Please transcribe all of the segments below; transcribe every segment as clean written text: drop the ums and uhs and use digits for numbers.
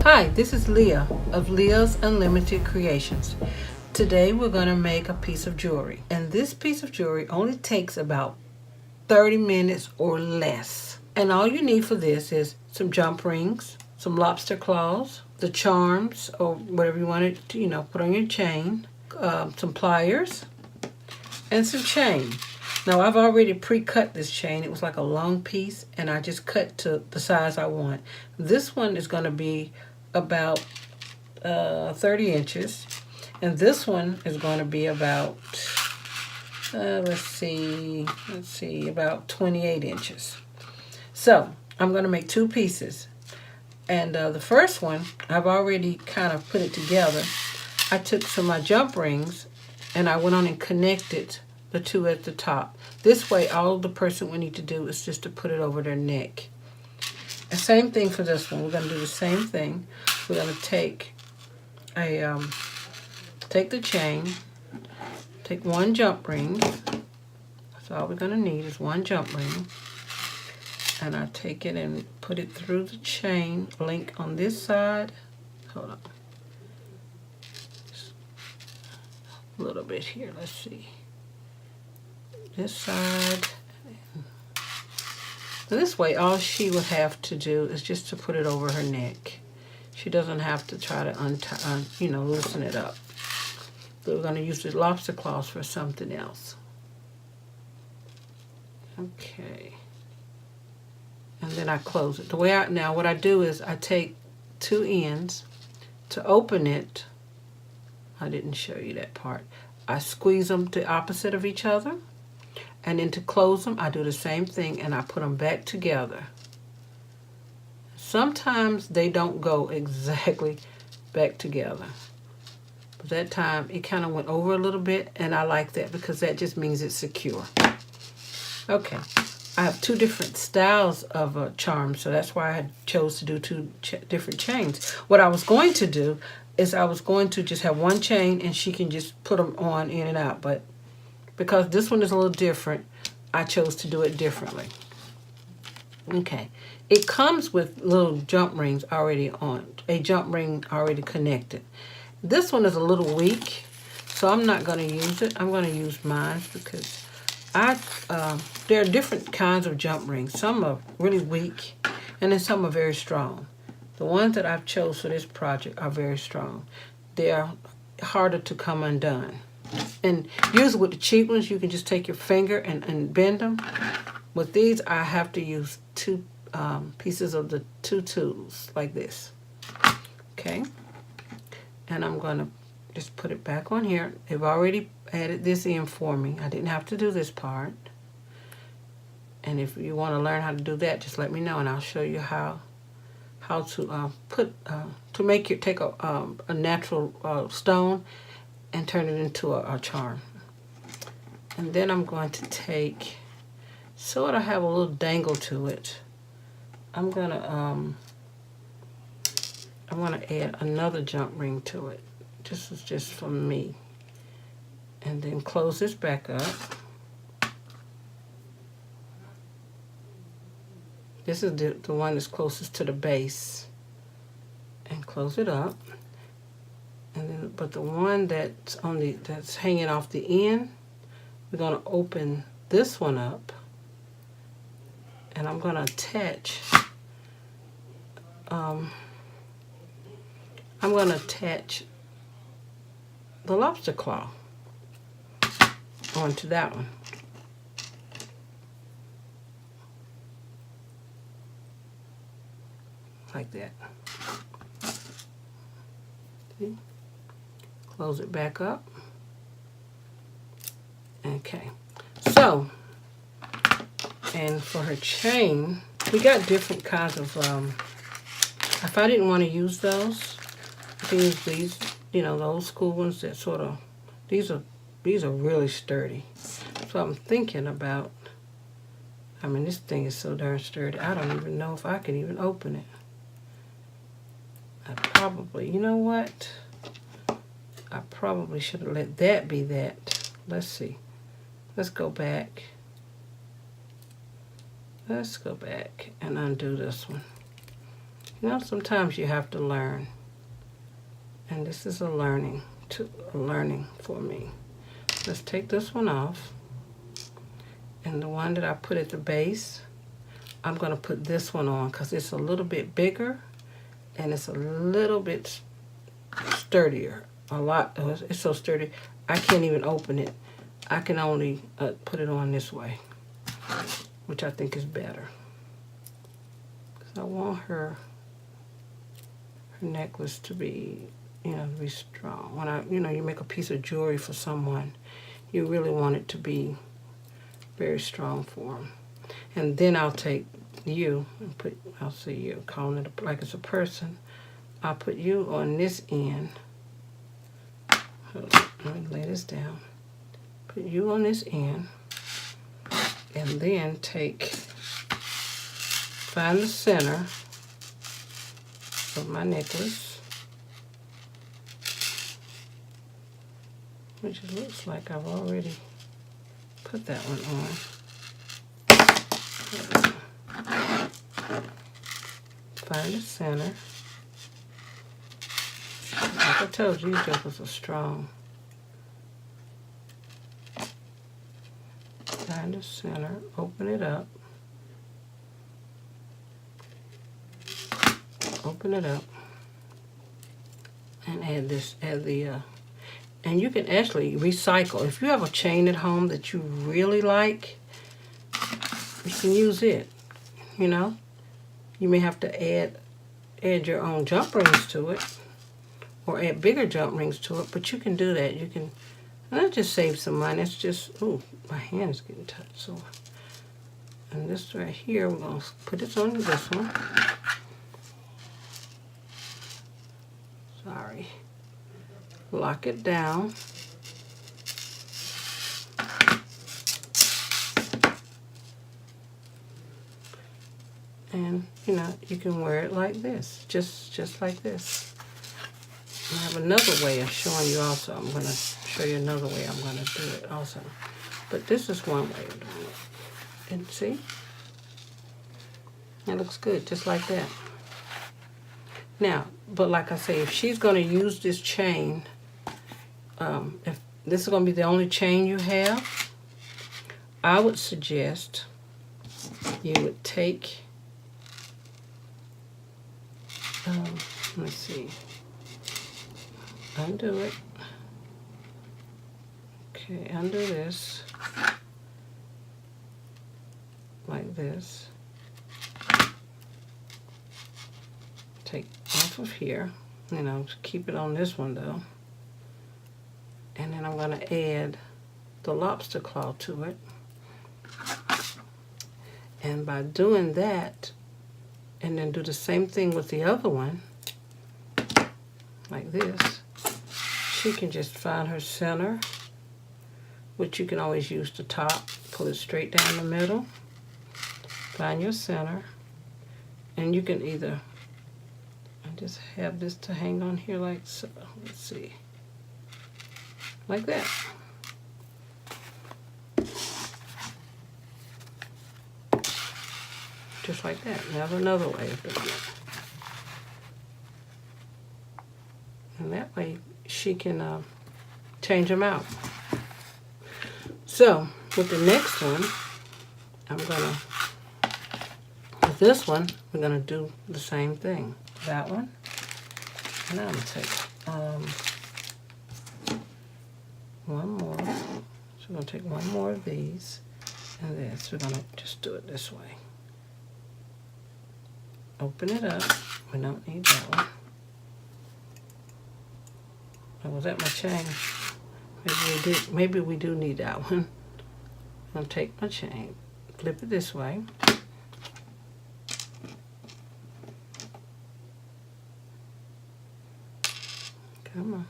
Hi, this is Leah of Leah's Unlimited Creations. Today we're going to make a piece of jewelry. And this piece of jewelry only takes about 30 minutes or less. And all you need for this is some jump rings, some lobster claws, the charms or whatever you want to, put on your chain, some pliers, and some chain. Now I've already pre-cut this chain. It was like a long piece and I just cut to the size I want. This one is going to be about 30 inches and this one is going to be about let's see, about 28 inches. So I'm going to make two pieces, and the first one I've already kind of put it together. I took some of my jump rings and I went on and connected the two at the top. This way all the person would need to do is just to put it over their neck. And same thing for this one. We're going to do the same thing. We're going to take take the chain, take one jump ring. That's all we're going to need is one jump ring. And I take it and put it through the chain link on this side. Hold on. A little bit here. Let's see. This side. This way, all she would have to do is just to put it over her neck. She doesn't have to try to loosen it up. So we're going to use the lobster claws for something else. Okay. And then I close it. Now what I do is I take two ends. To open it, I didn't show you that part. I squeeze them to opposite of each other. And then to close them, I do the same thing and I put them back together. Sometimes they don't go exactly back together. But that time, it kind of went over a little bit, and I like that because that just means it's secure. Okay, I have two different styles of charms, so that's why I chose to do two different chains. What I was going to do is I was going to just have one chain and she can just put them on in and out, but because this one is a little different, I chose to do it differently. Okay, it comes with little jump rings already on, a jump ring already connected. This one is a little weak, so I'm not going to use it. I'm going to use mine because there are different kinds of jump rings. Some are really weak, and then some are very strong. The ones that I've chose for this project are very strong. They are harder to come undone. And usually with the cheap ones, you can just take your finger and bend them. With these, I have to use two pieces of the two tools like this. Okay. And I'm going to just put it back on here. They've already added this in for me. I didn't have to do this part. And if you want to learn how to do that, just let me know and I'll show you how to take a natural stone and turn it into a charm. And then I'm going to take, sort of have a little dangle to it. I'm gonna add another jump ring to it. This is just for me. And then close this back up. This is the one that's closest to the base. And close it up. And then, but the one that's that's hanging off the end, we're going to open this one up, and I'm going to attach. I'm going to attach the lobster claw onto that one. Like that. See? Close it back up. Okay. So, and for her chain, we got different kinds of, if I didn't want to use those, I can use these, the old school ones that sort of, these are really sturdy. So I'm thinking about, this thing is so darn sturdy, I don't even know if I can even open it. I probably, you know what? I probably should have let that be that. Let's see. Let's go back. Let's go back and undo this one. You know, sometimes you have to learn. And this is a learning for me. Let's take this one off. And the one that I put at the base, I'm going to put this one on because it's a little bit bigger and it's a little bit sturdier. It's so sturdy, I can't even open it. I can only put it on this way, which I think is better. Because I want her necklace to be, to be strong. When you make a piece of jewelry for someone, you really want it to be very strong for them. And then I'll take you and I'll say you, calling it like it's a person. I'll put you on this end. Hold on, let me lay this down. Put you on this end. And then find the center of my necklace, which it looks like I've already put that one on. Find the center. Like I told you, these jokers are strong. Find the center, open it up. Open it up. And add the, and you can actually recycle. If you have a chain at home that you really like, you can use it, You may have to add your own jump rings to it, or add bigger jump rings to it, but you can do that. You can, and that just saves some money. It's just, ooh, my hand is getting touched. So, and this right here, we're going to put it on this one. Sorry. Lock it down. And, you can wear it like this, just like this. I have another way of showing you also. I'm going to show you another way I'm going to do it also. But this is one way of doing it. And see? It looks good, just like that. Now, but like I say, if she's going to use this chain, if this is going to be the only chain you have, I would suggest you would take, let's see, undo it. Okay, undo this, like this. Take off of here, keep it on this one though. And then I'm going to add the lobster claw to it. And by doing that, and then do the same thing with the other one, like this, she can just find her center, which you can always use the top, pull it straight down the middle, find your center, and you can either, I just have this to hang on here like so, let's see, like that. Just like that. Now another way of doing it. And that way she can change them out. So with the next one, with this one, we're gonna do the same thing. That one, and I'm gonna take one more. So we're gonna take one more of these, and this. We're gonna just do it this way. Open it up. We don't need that one. Oh, was that my chain? Maybe we do need that one. I'm gonna take my chain, flip it this way. Come on.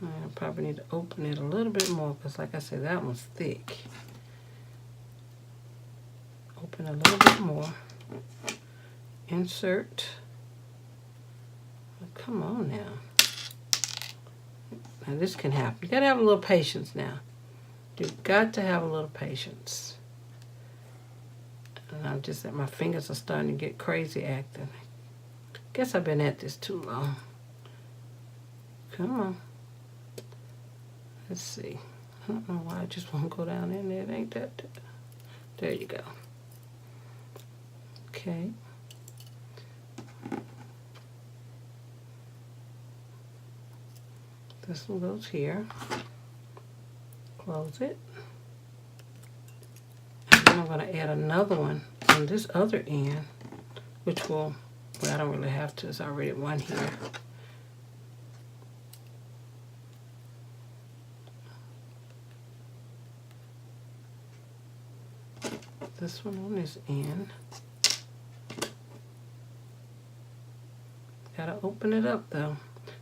I probably need to open it a little bit more because, like I said, that one's thick. Open a little bit more. Insert. Oh, come on now. Now this can happen. You gotta have a little patience now. You've got to have a little patience. And I'm just my fingers are starting to get crazy acting. Guess I've been at this too long. Come on. Let's see. I don't know why I just won't go down in there. It ain't that. There you go. Okay. This one goes here. Close it. And then I'm going to add another one on this other end, which will, well, I don't really have to. There's already one here. This one on this end. Gotta open it up though.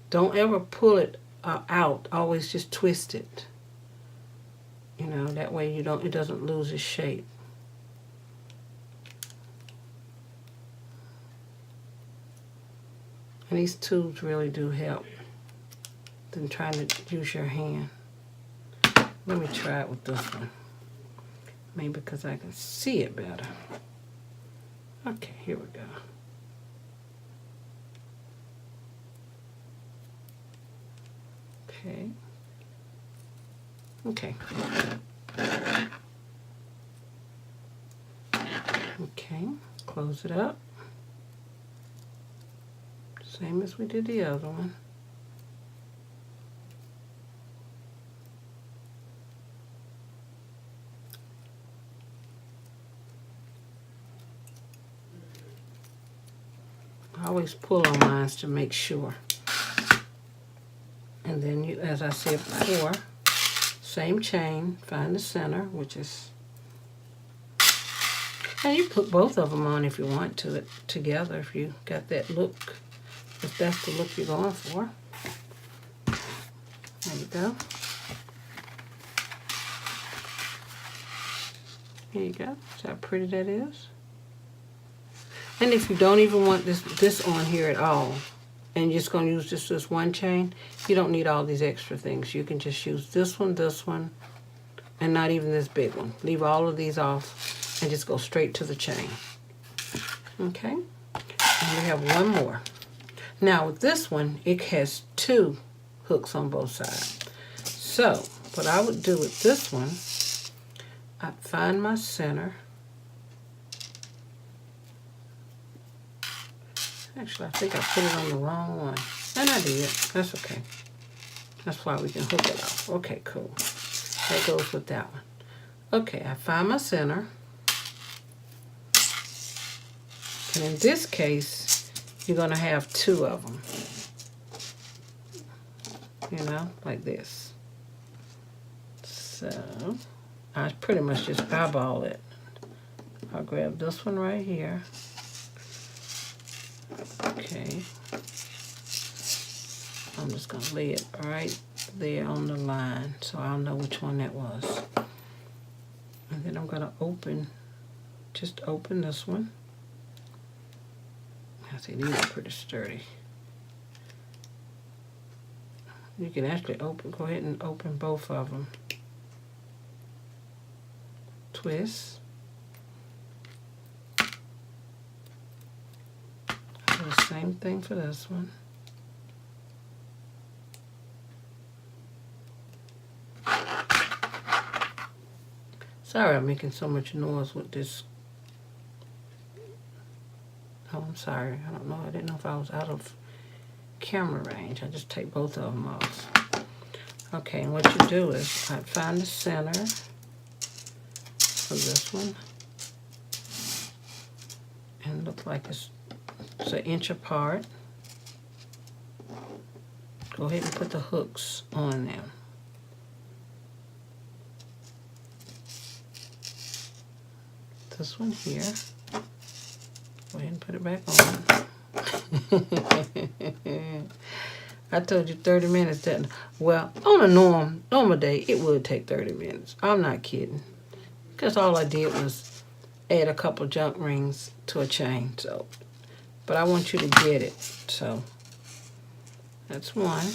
Don't ever pull it out. Always just twist it. You know, that way it doesn't lose its shape. And these tubes really do help than trying to use your hand. Let me try it with this one. Maybe because I can see it better. Okay, here we go. Okay. Okay. Okay, close it up. Same as we did the other one. I always pull on mine to make sure. And then you, as I said before, same chain, find the center, which is, and you put both of them on if you want to, together, if you got that look, if that's the look you're going for. There you go. Here you go. See how pretty that is? And if you don't even want this on here at all, and you're just going to use just this one chain, you don't need all these extra things. You can just use this one, and not even this big one. Leave all of these off and just go straight to the chain. Okay? And we have one more. Now with this one, it has 2 hooks on both sides. So what I would do with this one, I'd find my center. Actually, I think I put it on the wrong one. And I did. That's okay. That's why we can hook it off. Okay, cool. That goes with that one. Okay, I find my center. And in this case, you're going to have 2 of them. You know, like this. So, I pretty much just eyeball it. I'll grab this one right here. Okay, I'm just going to lay it right there on the line so I'll know which one that was. And then I'm going to just open this one. I see these are pretty sturdy. You can actually go ahead and open both of them. Twist. The same thing for this one. Sorry I'm making so much noise with this. Oh, I'm sorry. I don't know. I didn't know if I was out of camera range. I just take both of them off. Okay, and what you do is I find the center of this one. And it looks like it's an inch apart. Go ahead and put the hooks on them. This one here. Go ahead and put it back on. I told you 30 minutes, didn't I? Well, on a normal day, it would take 30 minutes. I'm not kidding. Because all I did was add a couple junk rings to a chain. So, but I want you to get it. So, that's one.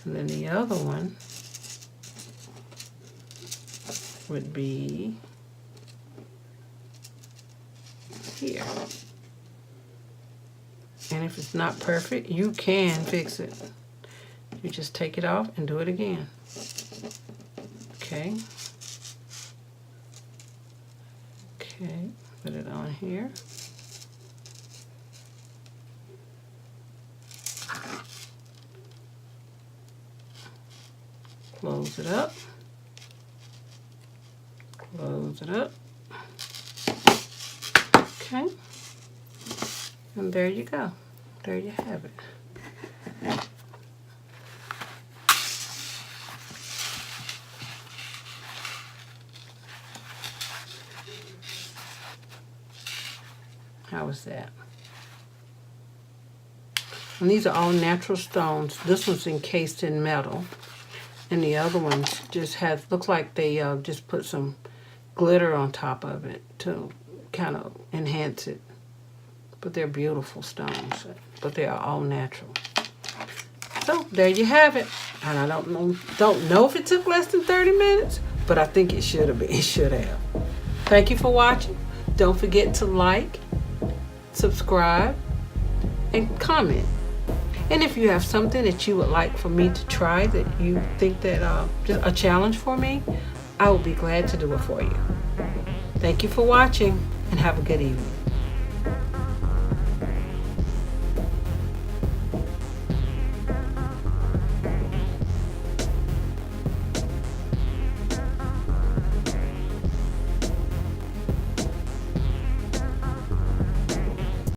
And then the other one would be here. And if it's not perfect, you can fix it. You just take it off and do it again. Okay. Okay, put it on here. Close it up. Close it up. Okay. And there you go. There you have it. How was that? And these are all natural stones. This one's encased in metal. And the other ones just have, look like they just put some glitter on top of it to kind of enhance it. But they're beautiful stones. But they are all natural. So there you have it. And I don't know if it took less than 30 minutes, but I think it should have been. It should have. Thank you for watching. Don't forget to like, subscribe, and comment. And if you have something that you would like for me to try, that you think that just a challenge for me, I will be glad to do it for you. Thank you for watching, and have a good evening.